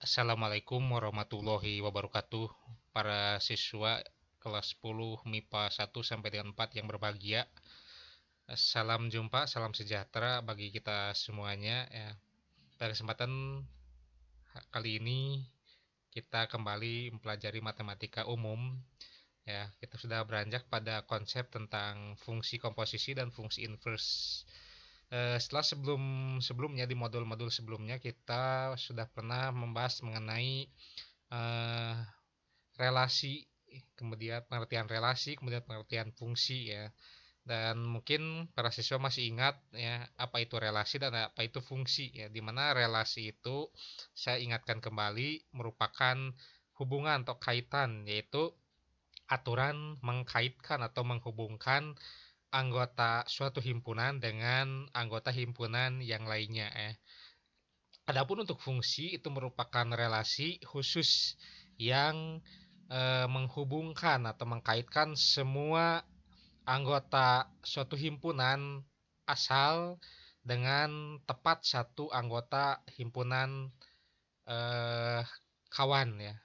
Assalamualaikum warahmatullahi wabarakatuh. Para siswa kelas 10 MIPA 1 sampai dengan 4 yang berbahagia. Salam jumpa, salam sejahtera bagi kita semuanya ya. Pada kesempatan kali ini kita kembali mempelajari matematika umum ya. Kita sudah beranjak pada konsep tentang fungsi komposisi dan fungsi inverse. Setelah sebelumnya di modul-modul sebelumnya kita sudah pernah membahas mengenai eh, relasi, kemudian pengertian relasi, kemudian pengertian fungsi ya. Dan mungkin para siswa masih ingat ya apa itu relasi dan apa itu fungsi ya. Dimana relasi itu saya ingatkan kembali merupakan hubungan atau kaitan, yaitu aturan mengkaitkan atau menghubungkan anggota suatu himpunan dengan anggota himpunan yang lainnya ya. Adapun untuk fungsi itu merupakan relasi khusus yang menghubungkan atau mengkaitkan semua anggota suatu himpunan asal dengan tepat satu anggota himpunan eh, kawan ya.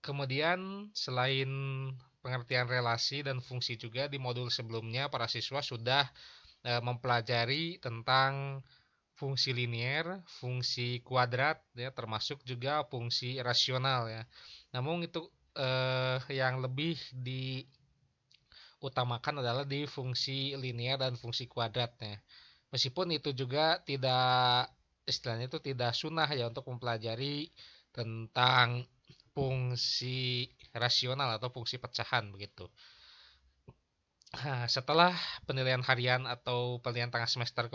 Kemudian selain pengertian relasi dan fungsi juga di modul sebelumnya para siswa sudah mempelajari tentang fungsi linier, fungsi kuadrat ya, termasuk juga fungsi rasional ya. Namun itu yang lebih diutamakan adalah di fungsi linier dan fungsi kuadrat ya. Meskipun itu juga tidak istilahnya itu tidak sunnah ya untuk mempelajari tentang fungsi rasional atau fungsi pecahan begitu. Nah, setelah penilaian harian atau penilaian tengah semester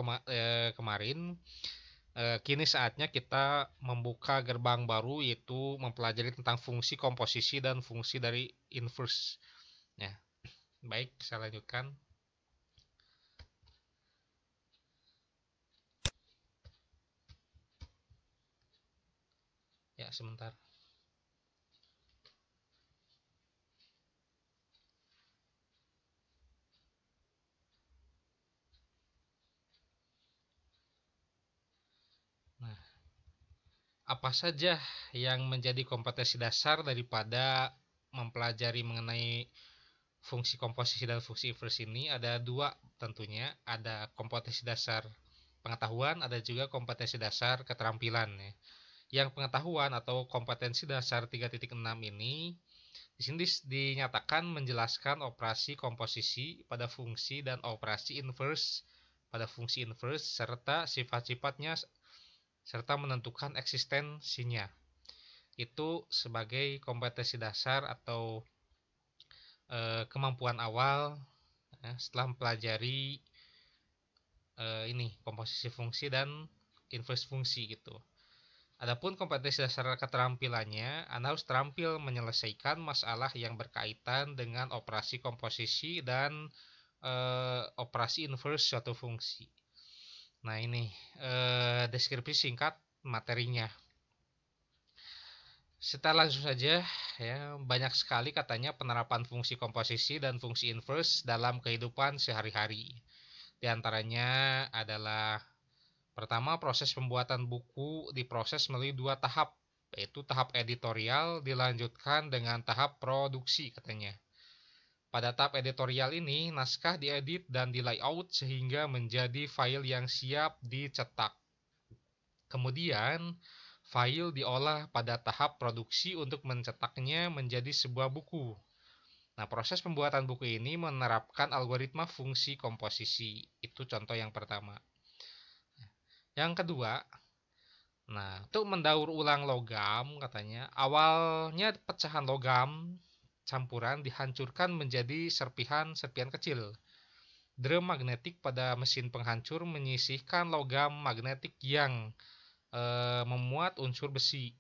kemarin, kini saatnya kita membuka gerbang baru, yaitu mempelajari tentang fungsi komposisi dan fungsi dari inverse. Ya, baik, saya lanjutkan. Ya, sebentar. Nah, apa saja yang menjadi kompetensi dasar daripada mempelajari mengenai fungsi komposisi dan fungsi inverse ini? Ada dua tentunya. Ada kompetensi dasar pengetahuan, ada juga kompetensi dasar keterampilan ya. Yang pengetahuan atau kompetensi dasar 3.6 ini di sini dinyatakan menjelaskan operasi komposisi pada fungsi dan operasi inverse pada fungsi inverse serta sifat-sifatnya serta menentukan eksistensinya. Itu sebagai kompetensi dasar atau kemampuan awal ya, setelah mempelajari ini komposisi fungsi dan inverse fungsi gitu. Adapun kompetensi dasar keterampilannya, Anda harus terampil menyelesaikan masalah yang berkaitan dengan operasi komposisi dan operasi inverse suatu fungsi. Nah ini deskripsi singkat materinya. Setelah langsung saja ya, banyak sekali katanya penerapan fungsi komposisi dan fungsi inverse dalam kehidupan sehari-hari. Di antaranya adalah pertama, proses pembuatan buku diproses melalui dua tahap, yaitu tahap editorial dilanjutkan dengan tahap produksi katanya. Pada tahap editorial ini, naskah diedit dan di layout sehingga menjadi file yang siap dicetak. Kemudian, file diolah pada tahap produksi untuk mencetaknya menjadi sebuah buku. Nah, proses pembuatan buku ini menerapkan algoritma fungsi komposisi. Itu contoh yang pertama. Yang kedua, nah, untuk mendaur ulang logam katanya, awalnya pecahan logam campuran dihancurkan menjadi serpihan-serpihan kecil. Drum magnetik pada mesin penghancur menyisihkan logam magnetik yang memuat unsur besi.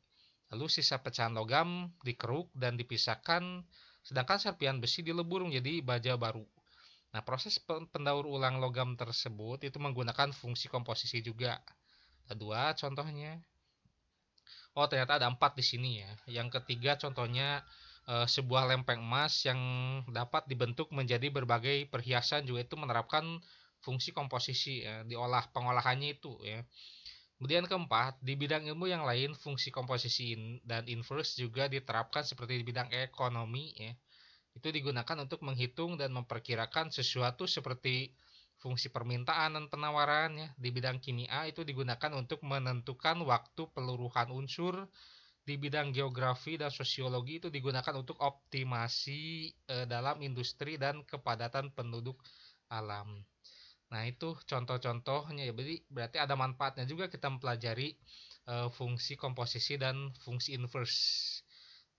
Lalu sisa pecahan logam dikeruk dan dipisahkan, sedangkan serpihan besi dilebur menjadi baja baru. Nah, proses pendaur ulang logam tersebut itu menggunakan fungsi komposisi juga. Kedua contohnya. Oh, ternyata ada 4 di sini ya. Yang ketiga contohnya sebuah lempeng emas yang dapat dibentuk menjadi berbagai perhiasan juga itu menerapkan fungsi komposisi ya, diolah pengolahannya itu ya. Kemudian keempat, di bidang ilmu yang lain, fungsi komposisi dan inverse juga diterapkan seperti di bidang ekonomi ya. Itu digunakan untuk menghitung dan memperkirakan sesuatu seperti fungsi permintaan dan penawaran ya. Di bidang kimia itu digunakan untuk menentukan waktu peluruhan unsur. Di bidang geografi dan sosiologi itu digunakan untuk optimasi dalam industri dan kepadatan penduduk alam. Nah, itu contoh-contohnya ya. Berarti ada manfaatnya juga kita mempelajari fungsi komposisi dan fungsi inverse.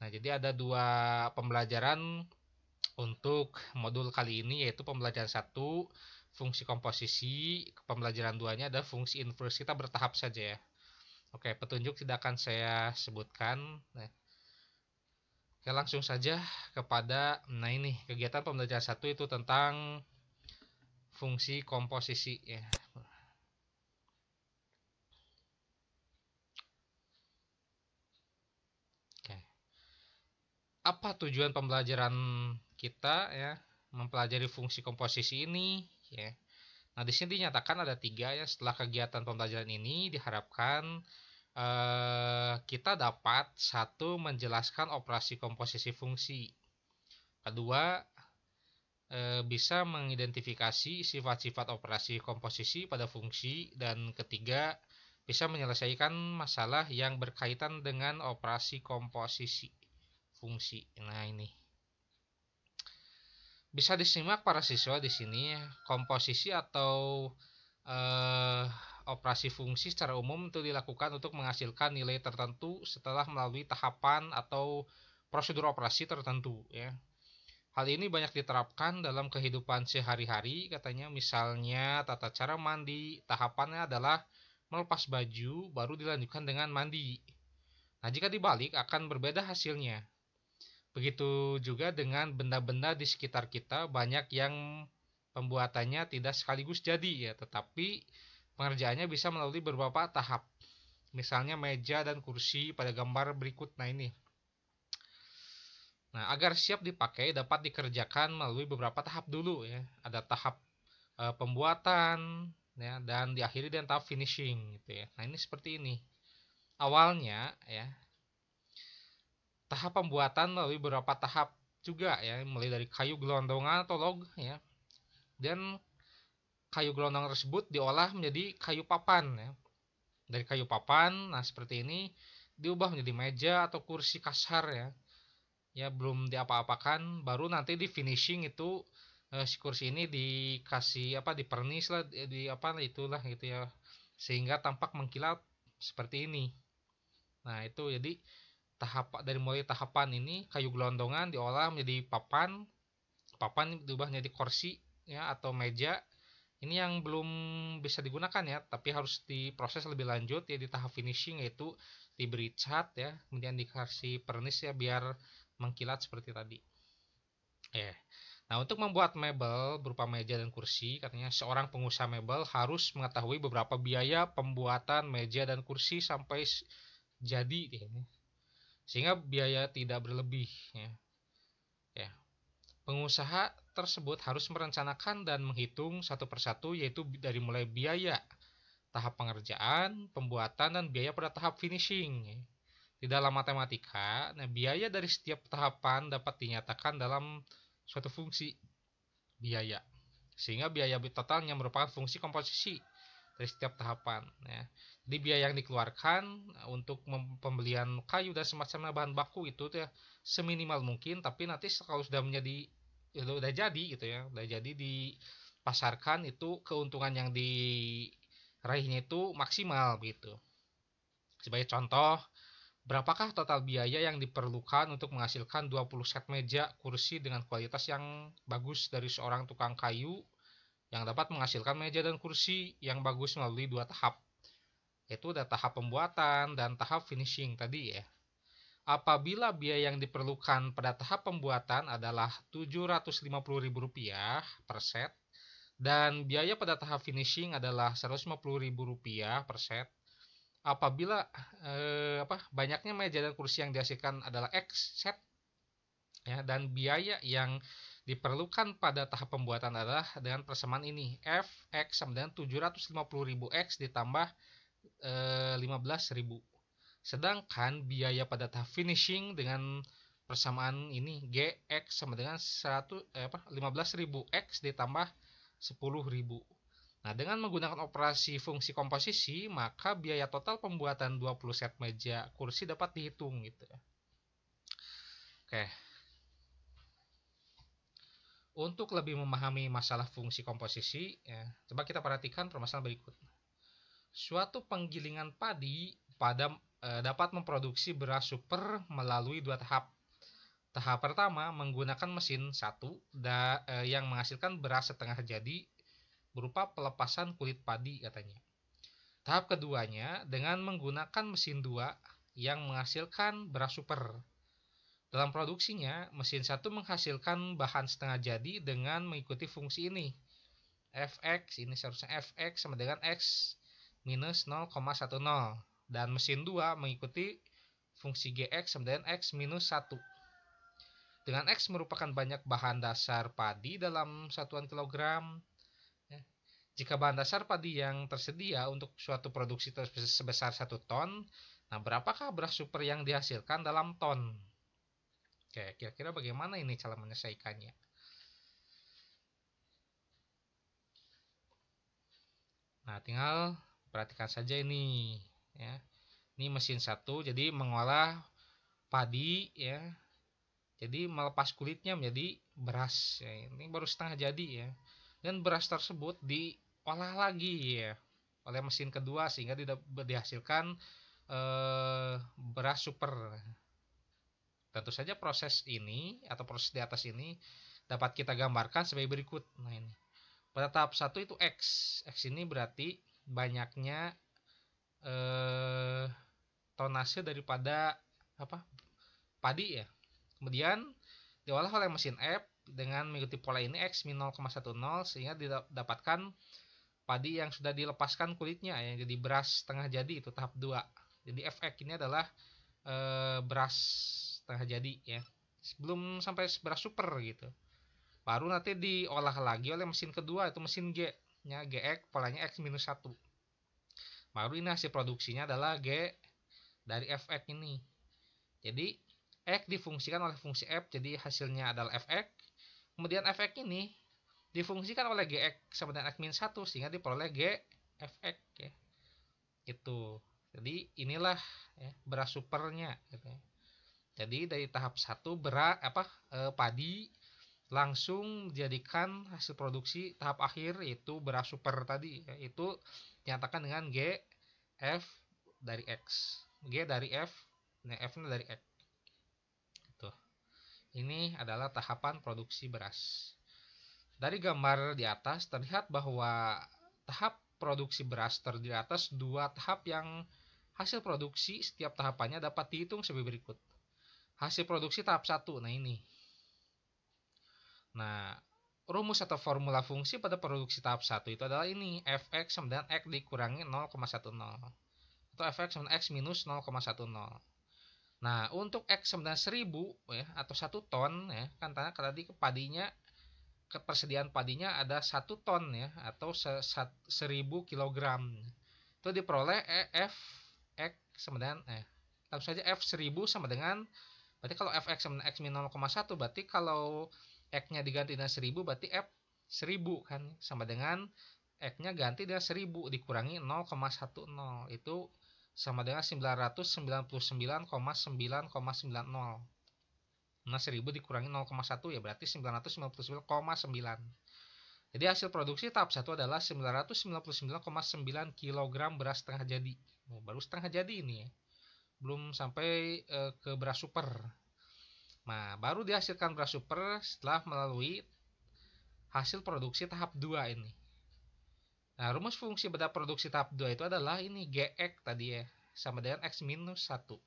Nah, jadi ada dua pembelajaran untuk modul kali ini, yaitu pembelajaran 1 fungsi komposisi, pembelajaran 2-nya ada fungsi inverse. Kita bertahap saja ya. Oke, petunjuk tidak akan saya sebutkan. Nah, oke, langsung saja kepada ini kegiatan pembelajaran 1 itu tentang fungsi komposisi ya. Oke. Apa tujuan pembelajaran kita ya mempelajari fungsi komposisi ini ya. Nah, di sini dinyatakan ada 3 ya. Setelah kegiatan pembelajaran ini diharapkan kita dapat 1 menjelaskan operasi komposisi fungsi. Kedua, bisa mengidentifikasi sifat-sifat operasi komposisi pada fungsi. Dan ketiga, bisa menyelesaikan masalah yang berkaitan dengan operasi komposisi fungsi. Nah, ini bisa disimak para siswa di sini ya. Komposisi atau operasi fungsi secara umum itu dilakukan untuk menghasilkan nilai tertentu setelah melalui tahapan atau prosedur operasi tertentu ya. Hal ini banyak diterapkan dalam kehidupan sehari-hari katanya, misalnya tata cara mandi, tahapannya adalah melepas baju baru dilanjutkan dengan mandi. Nah, jika dibalik akan berbeda hasilnya. Begitu juga dengan benda-benda di sekitar kita, banyak yang pembuatannya tidak sekaligus jadi ya, tetapi pengerjaannya bisa melalui beberapa tahap. Misalnya meja dan kursi pada gambar berikut. Nah, ini. Nah, agar siap dipakai dapat dikerjakan melalui beberapa tahap dulu ya. Ada tahap pembuatan ya, dan diakhiri dengan tahap finishing gitu ya. Nah, ini seperti ini. Awalnya ya, tahap pembuatan melalui beberapa tahap juga ya, mulai dari kayu gelondongan atau log ya. Dan kayu gelondongan tersebut diolah menjadi kayu papan ya. Dari kayu papan, nah seperti ini diubah menjadi meja atau kursi kasar ya. Ya, belum diapa-apakan, baru nanti di finishing itu si kursi ini dikasih dipernis lah, di apa itulah gitu ya, sehingga tampak mengkilat seperti ini. Nah, itu jadi dari mulai tahapan ini kayu gelondongan diolah menjadi papan, papan diubah menjadi kursi ya atau meja. Ini yang belum bisa digunakan ya, tapi harus diproses lebih lanjut ya di tahap finishing, yaitu diberi cat ya, kemudian dikasih pernis ya biar mengkilat seperti tadi. Nah, untuk membuat mebel berupa meja dan kursi, katanya seorang pengusaha mebel harus mengetahui beberapa biaya pembuatan meja dan kursi sampai jadi ya, sehingga biaya tidak berlebih ya. Pengusaha tersebut harus merencanakan dan menghitung satu persatu, yaitu dari mulai biaya tahap pengerjaan, pembuatan, dan biaya pada tahap finishing. Di dalam matematika, nah biaya dari setiap tahapan dapat dinyatakan dalam suatu fungsi biaya, sehingga biaya totalnya merupakan fungsi komposisi dari setiap tahapan ya. Jadi biaya yang dikeluarkan untuk pembelian kayu dan semacamnya bahan baku itu ya seminimal mungkin, tapi nanti kalau sudah menjadi udah jadi gitu ya, udah jadi dipasarkan, itu keuntungan yang diraihnya itu maksimal gitu. Sebagai contoh, berapakah total biaya yang diperlukan untuk menghasilkan 20 set meja kursi dengan kualitas yang bagus dari seorang tukang kayu yang dapat menghasilkan meja dan kursi yang bagus melalui 2 tahap, yaitu ada tahap pembuatan dan tahap finishing tadi ya. Apabila biaya yang diperlukan pada tahap pembuatan adalah Rp750.000 per set dan biaya pada tahap finishing adalah Rp150.000 per set, apabila banyaknya meja dan kursi yang dihasilkan adalah X set ya, dan biaya yang diperlukan pada tahap pembuatan adalah dengan persamaan ini, F X sama dengan 750.000 X ditambah 15.000. Sedangkan biaya pada tahap finishing dengan persamaan ini GX sama dengan 15.000 X ditambah 10.000. Nah, dengan menggunakan operasi fungsi komposisi, maka biaya total pembuatan 20 set meja kursi dapat dihitung gitu ya. Oke. Untuk lebih memahami masalah fungsi komposisi, ya, coba kita perhatikan permasalahan berikut. Suatu penggilingan padi dapat memproduksi beras super melalui dua tahap. Tahap pertama menggunakan mesin yang menghasilkan beras setengah jadi berupa pelepasan kulit padi katanya. Tahap keduanya dengan menggunakan mesin 2 yang menghasilkan beras super. Dalam produksinya, mesin 1 menghasilkan bahan setengah jadi dengan mengikuti fungsi ini. Fx, ini seharusnya Fx sama dengan X minus 0,10. Dan mesin 2 mengikuti fungsi Gx sama dengan X minus 1. Dengan X merupakan banyak bahan dasar padi dalam satuan kilogram. Jika bahan dasar padi yang tersedia untuk suatu produksi sebesar 1 ton, nah berapakah beras super yang dihasilkan dalam ton? Oke, kira-kira bagaimana ini cara menyelesaikannya? Nah, tinggal perhatikan saja ini ya. Ini mesin 1 jadi mengolah padi ya. Jadi melepas kulitnya menjadi beras ya. Ini baru setengah jadi ya. Dan beras tersebut diolah lagi ya oleh mesin kedua sehingga dihasilkan beras super. Tentu saja proses ini atau proses di atas ini dapat kita gambarkan sebagai berikut. Nah, ini. Pada tahap 1 itu X. X ini berarti banyaknya tonase daripada padi ya. Kemudian diolah oleh mesin F dengan mengikuti pola ini X min 0,10 sehingga didapatkan padi yang sudah dilepaskan kulitnya ya, jadi beras setengah jadi itu tahap 2. Jadi Fx ini adalah beras setengah jadi ya. Sebelum sampai beras super gitu. Baru nanti diolah lagi oleh mesin kedua itu mesin G nya Gx polanya X minus 1. Baru ini hasil produksinya adalah G dari Fx ini. Jadi X difungsikan oleh fungsi F, jadi hasilnya adalah Fx. Kemudian Fx ini difungsikan oleh Gx sama dengan X min 1 sehingga diperoleh G Fx ya. Itu. Jadi inilah ya, beras supernya gitu ya. Jadi dari tahap 1 padi langsung dijadikan hasil produksi tahap akhir yaitu beras super tadi ya. Itu dinyatakan dengan G F dari X. G dari F, nah F-nya dari X. Ini adalah tahapan produksi beras. Dari gambar di atas terlihat bahwa tahap produksi beras terdiri atas dua tahap yang hasil produksi setiap tahapannya dapat dihitung sebagai berikut. Hasil produksi tahap 1, nah ini. Nah, rumus atau formula fungsi pada produksi tahap 1 itu adalah ini. Fx sama dengan X dikurangi 0,10. Atau Fx sama dengan X minus 0,10. Nah, untuk X sama dengan 1000 ya, atau 1 ton ya, kan tadi ketersediaan padinya ada 1 ton ya, atau 1000 kg. Itu diperoleh F X sama dengan langsung saja F 1000 sama dengan, berarti kalau Fx sama dengan X min 0,1 berarti kalau X-nya diganti dengan 1000 berarti F 1000 kan sama dengan X-nya ganti dengan 1000 dikurangi 0,10 itu sama dengan 999,9,90. Nah, 1000 dikurangi 0,1 ya berarti 999,9. Jadi hasil produksi tahap 1 adalah 999,9 kg beras setengah jadi. Baru setengah jadi ini ya. Belum sampai ke beras super. Nah, baru dihasilkan beras super setelah melalui hasil produksi tahap 2 ini. Nah, rumus fungsi pada produksi tahap 2 itu adalah ini Gx tadi ya, sama dengan X minus 1.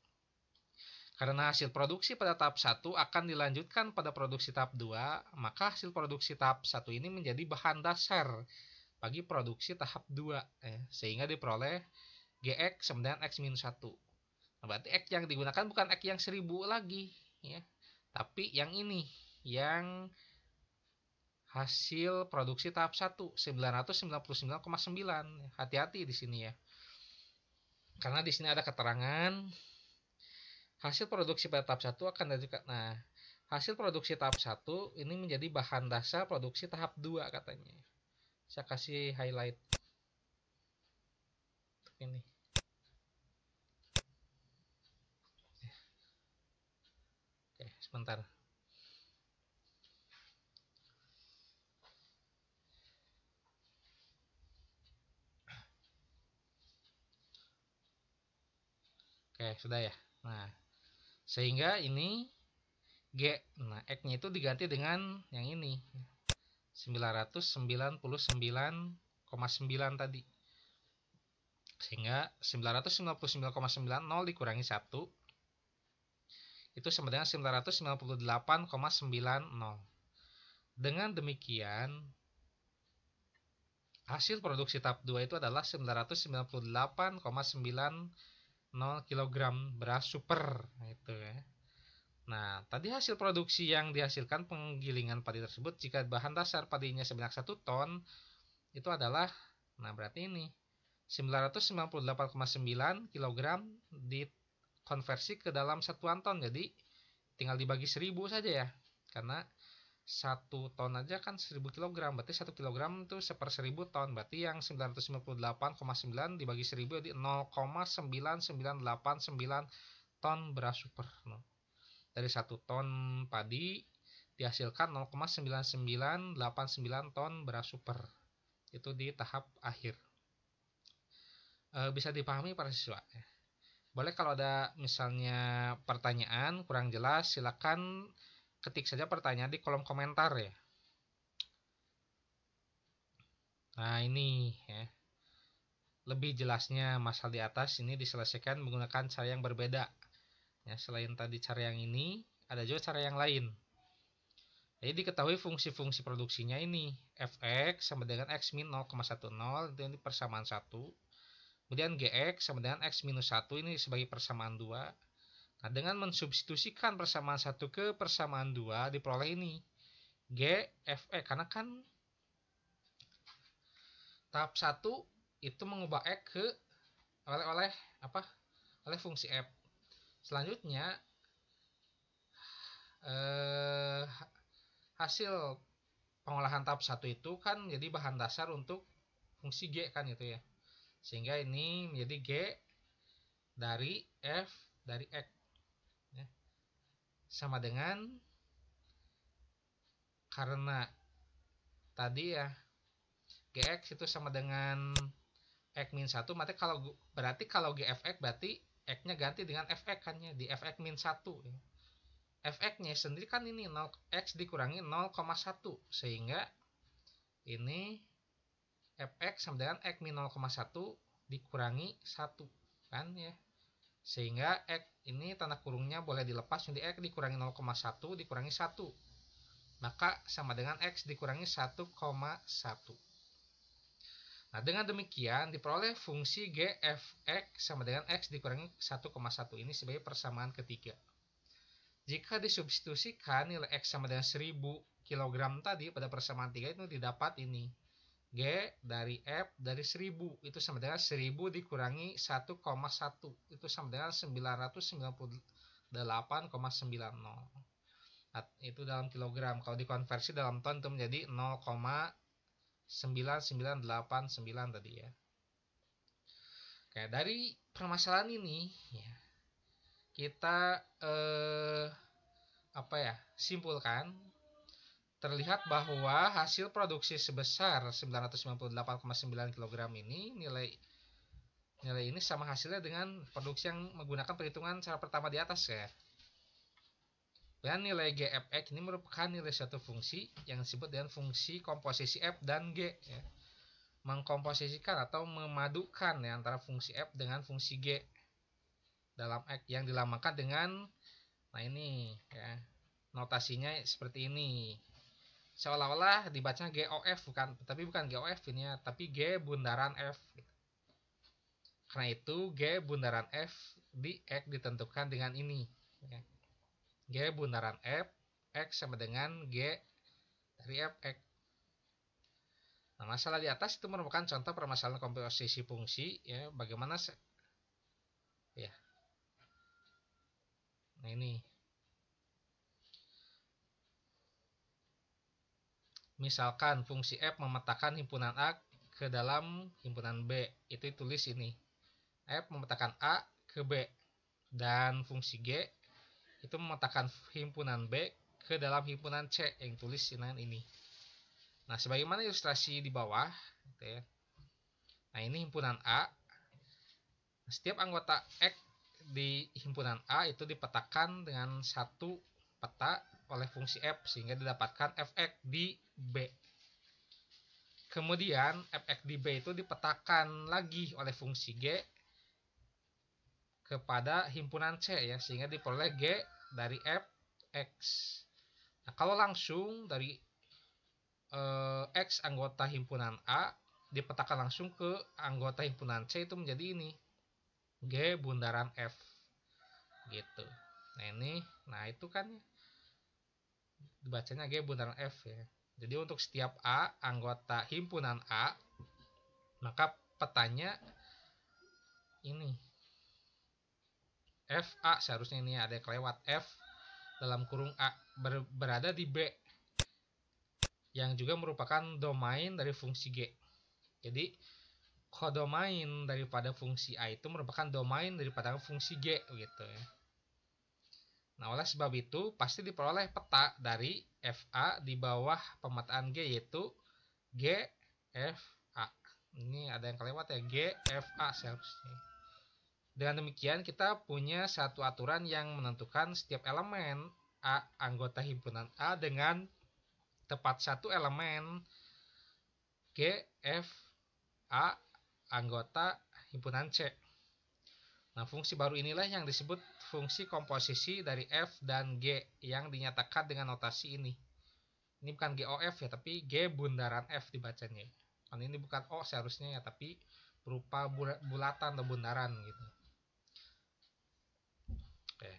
Karena hasil produksi pada tahap 1 akan dilanjutkan pada produksi tahap 2, maka hasil produksi tahap 1 ini menjadi bahan dasar bagi produksi tahap 2. Sehingga diperoleh Gx sama dengan X minus 1. Nah, berarti X yang digunakan bukan X yang 1000 lagi ya, tapi yang ini, yang hasil produksi tahap 1 999,9. Hati-hati di sini ya. Karena di sini ada keterangan hasil produksi pada tahap 1 akan diajukan. Nah, hasil produksi tahap 1 ini menjadi bahan dasar produksi tahap 2 katanya. Saya kasih highlight ini. Oke, sebentar. Oke, sudah ya. Nah, sehingga ini G, nah X-nya itu diganti dengan yang ini 999,9 tadi, sehingga 999,90 dikurangi 1 itu sama dengan 998,90. Dengan demikian hasil produksi tahap 2 itu adalah 998,90 kg beras super. Nah, itu ya. Nah, tadi hasil produksi yang dihasilkan penggilingan padi tersebut jika bahan dasar padinya sebanyak 1 ton itu adalah, nah berarti ini 998,9 kg dikonversi ke dalam satuan ton, jadi tinggal dibagi 1000 saja ya, karena 1 ton aja kan 1000 kg, berarti 1 kg itu 1/1000 ton, berarti yang 998,9 dibagi 1000 jadi 0,9989 ton beras super. Dari 1 ton padi dihasilkan 0,9989 ton beras super. Itu di tahap akhir. Bisa dipahami para siswa. Boleh kalau ada misalnya pertanyaan kurang jelas, silakan ketik saja pertanyaan di kolom komentar ya. Nah ini ya, lebih jelasnya masalah di atas ini diselesaikan menggunakan cara yang berbeda. Ya, selain tadi cara yang ini, ada juga cara yang lain. Jadi diketahui fungsi-fungsi produksinya ini. Fx sama dengan x min 0,10 itu persamaan 1. Kemudian Gx sama dengan x minus 1 ini sebagai persamaan 2. Nah, dengan mensubstitusikan persamaan 1 ke persamaan 2 diperoleh ini G, Fx. Karena kan tahap 1 itu mengubah X ke oleh apa? Oleh fungsi F. Selanjutnya hasil pengolahan tahap 1 itu kan jadi bahan dasar untuk fungsi G kan gitu ya. Sehingga ini menjadi G dari F dari X ya. Sama dengan, karena tadi ya Gx itu sama dengan X min 1, berarti kalau Gfx berarti X-nya ganti dengan Fx kan ya, di Fx min 1 ya. Fx-nya sendiri kan ini 0, X dikurangi 0,1, sehingga ini Fx sama dengan X min 0,1 dikurangi 1 kan ya. Sehingga X ini tanda kurungnya boleh dilepas, jadi X dikurangi 0,1 dikurangi 1. Maka sama dengan X dikurangi 1,1. Nah, dengan demikian diperoleh fungsi Gfx sama dengan X dikurangi 1,1 ini sebagai persamaan ketiga. Jika disubstitusikan nilai X sama dengan 1000 kg tadi pada persamaan 3 itu didapat ini. G dari F dari 1000 itu sama dengan 1000 dikurangi 1,1 itu sama dengan 998,90. Nah, itu dalam kilogram. Kalau dikonversi dalam ton itu menjadi 0,9989 tadi ya. Oke, dari permasalahan ini ya, kita simpulkan terlihat bahwa hasil produksi sebesar 998,9 kg ini nilai ini sama hasilnya dengan produksi yang menggunakan perhitungan cara pertama di atas ya. Dan nilai Gfx ini merupakan nilai suatu fungsi yang disebut dengan fungsi komposisi F dan G ya. Mengkomposisikan atau memadukan ya, antara fungsi F dengan fungsi G dalam X yang dilamakan dengan, nah ini ya, notasinya seperti ini. Seolah-olah dibacanya GOF tapi bukan GOF ini ya, tapi G bundaran F. Karena itu G bundaran F di X ditentukan dengan ini ya. G bundaran F, X sama dengan G dari Fx. Nah, masalah di atas itu merupakan contoh permasalahan komposisi fungsi ya, bagaimana Ya. Nah ini. Misalkan fungsi F memetakan himpunan A ke dalam himpunan B. Itu ditulis ini. F memetakan A ke B. Dan fungsi G itu memetakan himpunan B ke dalam himpunan C yang tulis ini. Nah, sebagaimana ilustrasi di bawah, gitu ya. Nah, ini himpunan A. Setiap anggota X di himpunan A itu dipetakan dengan satu peta oleh fungsi F sehingga didapatkan Fx di B. Kemudian Fx di B itu dipetakan lagi oleh fungsi G kepada himpunan C ya, sehingga diperoleh G dari Fx. Nah, kalau langsung dari X anggota himpunan A dipetakan langsung ke anggota himpunan C itu menjadi ini G bundaran F gitu. Nah ini, nah itu kan dibacanya G bundaran F ya. Jadi untuk setiap A anggota himpunan A, maka petanya ini FA, seharusnya ini ada kelewat, F dalam kurung A berada di B yang juga merupakan domain dari fungsi G. Jadi kodomain daripada fungsi A itu merupakan domain daripada fungsi G gitu ya. Nah, oleh sebab itu pasti diperoleh peta dari FA di bawah pemetaan G, yaitu G F A. Ini ada yang kelewat ya, G F A seharusnya. Dengan demikian kita punya satu aturan yang menentukan setiap elemen A anggota himpunan A dengan tepat satu elemen G F A anggota himpunan C. Nah, fungsi baru inilah yang disebut fungsi komposisi dari F dan G yang dinyatakan dengan notasi ini. Ini bukan GOF ya, tapi G bundaran F dibacanya. Kan ini bukan O seharusnya ya, tapi berupa bulatan atau bundaran gitu. Oke.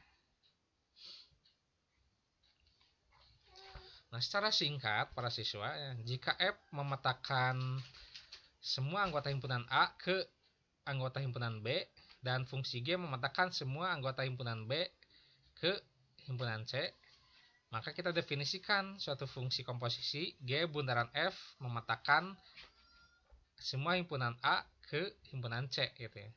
Nah, secara singkat para siswa, jika F memetakan semua anggota himpunan A ke anggota himpunan B dan fungsi G memetakan semua anggota himpunan B ke himpunan C, maka kita definisikan suatu fungsi komposisi G bundaran F memetakan semua himpunan A ke himpunan C gitu ya.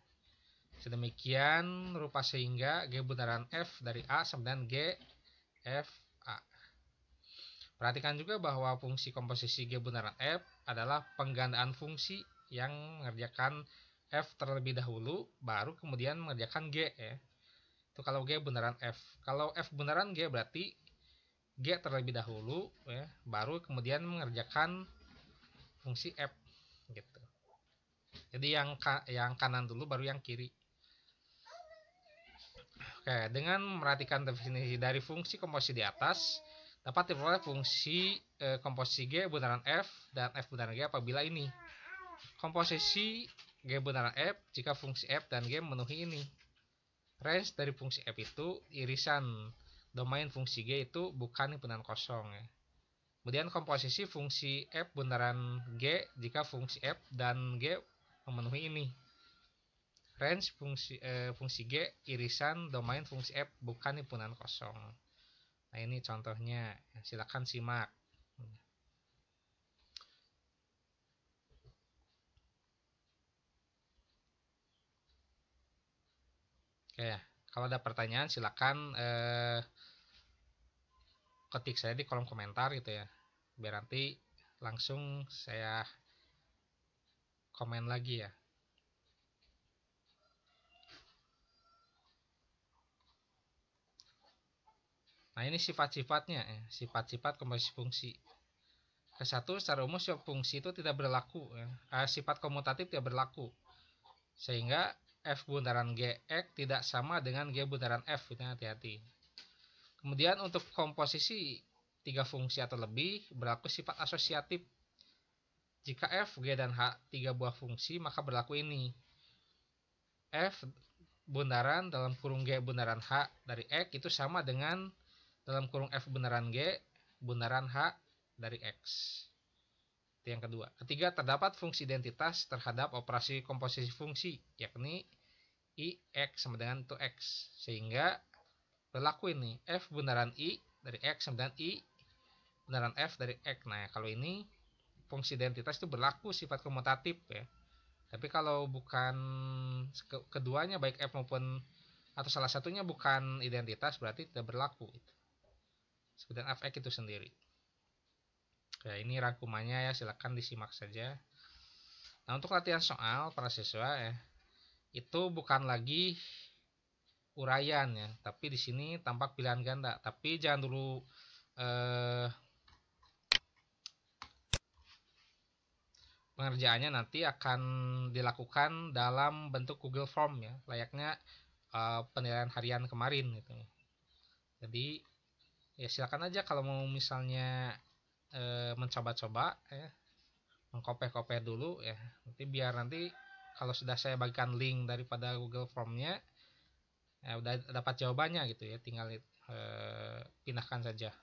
Sedemikian rupa sehingga G bundaran F dari A sama dengan G F A. Perhatikan juga bahwa fungsi komposisi G bundaran F adalah penggandaan fungsi yang mengerjakan F terlebih dahulu, baru kemudian mengerjakan G ya. Itu kalau G bundaran F. Kalau F bundaran G berarti G terlebih dahulu ya, baru kemudian mengerjakan fungsi F gitu. Jadi yang kanan dulu baru yang kiri. Oke, dengan memperhatikan definisi dari fungsi komposisi di atas, dapat diperoleh fungsi komposisi G bundaran F dan F bundaran G apabila ini komposisi G bundaran F jika fungsi F dan G memenuhi ini. Range dari fungsi F itu irisan domain fungsi G itu bukan himpunan kosong ya. Kemudian komposisi fungsi F bundaran G jika fungsi F dan G memenuhi ini. Range fungsi G irisan domain fungsi F bukan himpunan kosong. Nah ini contohnya, silakan simak. Oke, kalau ada pertanyaan silakan ketik saya di kolom komentar gitu ya, biar nanti langsung saya komen lagi ya. Nah ini sifat-sifatnya ya, sifat-sifat komposisi fungsi. Ke-1, secara umum sifat fungsi itu tidak berlaku ya. Sifat komutatif tidak berlaku, sehingga F bundaran Gx tidak sama dengan G bundaran F, itu hati-hati. Kemudian untuk komposisi 3 fungsi atau lebih berlaku sifat asosiatif. Jika F, G, dan H 3 buah fungsi, maka berlaku ini. F bundaran dalam kurung G bundaran H dari X itu sama dengan dalam kurung F bundaran G bundaran H dari X. Itu yang kedua. Ketiga, terdapat fungsi identitas terhadap operasi komposisi fungsi, yakni I X sama dengan itu X, sehingga berlaku ini F bundaran I dari X sama dengan I bundaran F dari X. Nah kalau ini fungsi identitas itu berlaku sifat komutatif ya. Tapi kalau bukan keduanya baik F maupun atau salah satunya bukan identitas, berarti tidak berlaku gitu. Sebenarnya Fx itu sendiri. Ya, ini rangkumannya ya, silakan disimak saja. Nah, untuk latihan soal para siswa ya, itu bukan lagi uraian ya, tapi di sini tampak pilihan ganda. Tapi jangan dulu pengerjaannya nanti akan dilakukan dalam bentuk Google Form ya, layaknya penilaian harian kemarin gitu. Jadi ya silakan aja kalau mau misalnya mencoba-coba ya, mengkopi-kopi dulu ya, nanti biar nanti kalau sudah saya bagikan link daripada Google Formnya ya udah dapat jawabannya gitu ya, tinggal pindahkan saja.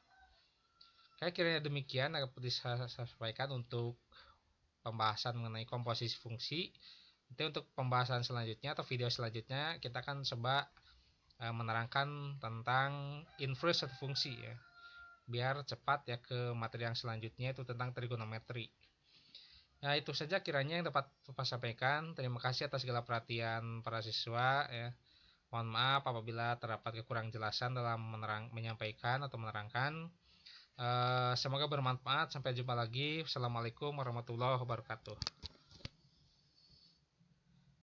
Kayak kiranya demikian dapat saya sampaikan untuk pembahasan mengenai komposisi fungsi. Nanti untuk pembahasan selanjutnya atau video selanjutnya kita akan coba menerangkan tentang inverse satu fungsi ya, biar cepat ya ke materi yang selanjutnya itu tentang trigonometri. Nah itu saja kiranya yang dapat Bapak sampaikan. Terima kasih atas segala perhatian para siswa ya. Mohon maaf apabila terdapat kekurang jelasan dalam menyampaikan atau menerangkan. Semoga bermanfaat. Sampai jumpa lagi. Wassalamualaikum warahmatullahi wabarakatuh.